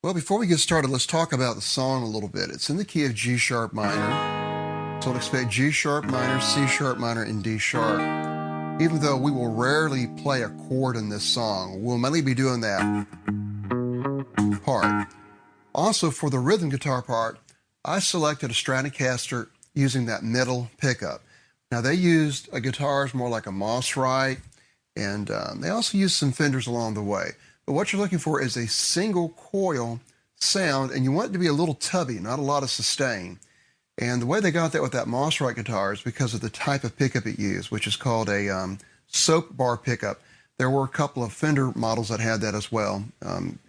Well, before we get started, let's talk about the song a little bit. It's in the key of G sharp minor. So expect G sharp minor, C sharp minor, and D sharp. Even though we will rarely play a chord in this song, we'll mainly be doing that part. Also, for the rhythm guitar part, I selected a Stratocaster using that middle pickup. Now, they used guitars more like a Moss Wright, and they also used some Fenders along the way. But what you're looking for is a single coil sound, and you want it to be a little tubby, not a lot of sustain. And the way they got that with that Moss Wright guitar is because of the type of pickup it used, which is called a soap bar pickup. There were a couple of Fender models that had that as well,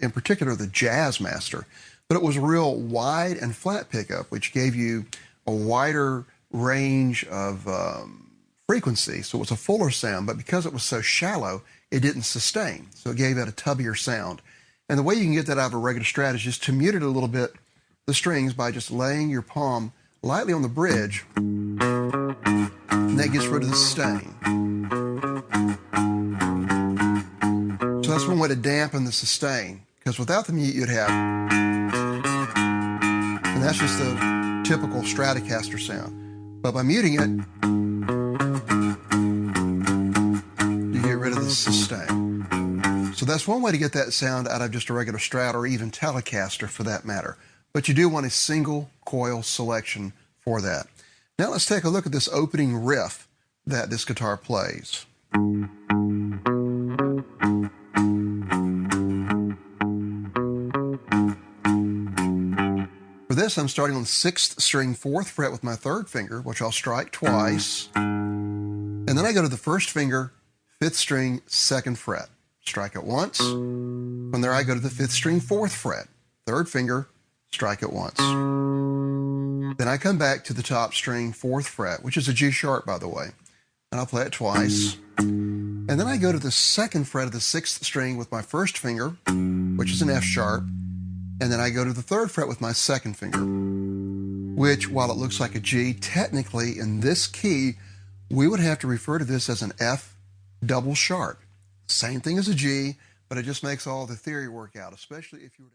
in particular the Jazzmaster. But it was a real wide and flat pickup, which gave you a wider range of frequency. So it was a fuller sound, but because it was so shallow, it didn't sustain. So it gave it a tubbier sound. And the way you can get that out of a regular Strat is just to mute it a little bit, the strings, by just laying your palm lightly on the bridge, and that gets rid of the sustain. So that's one way to dampen the sustain, because without the mute you'd have, and that's just the typical Stratocaster sound. But by muting it, you get rid of the sustain. So that's one way to get that sound out of just a regular Strat, or even Telecaster for that matter. But you do want a single coil selection for that. Now let's take a look at this opening riff that this guitar plays. For this, I'm starting on the 6th string, 4th fret with my 3rd finger, which I'll strike twice. And then I go to the 1st finger, 5th string, 2nd fret. Strike it once. From there, I go to the 5th string, 4th fret. 3rd finger, strike it once. Then I come back to the top string, 4th fret, which is a G sharp, by the way. And I'll play it twice. And then I go to the 2nd fret of the 6th string with my 1st finger, which is an F sharp. And then I go to the 3rd fret with my 2nd finger, which, while it looks like a G, technically in this key, we would have to refer to this as an F double sharp. Same thing as a G, but it just makes all the theory work out, especially if you were to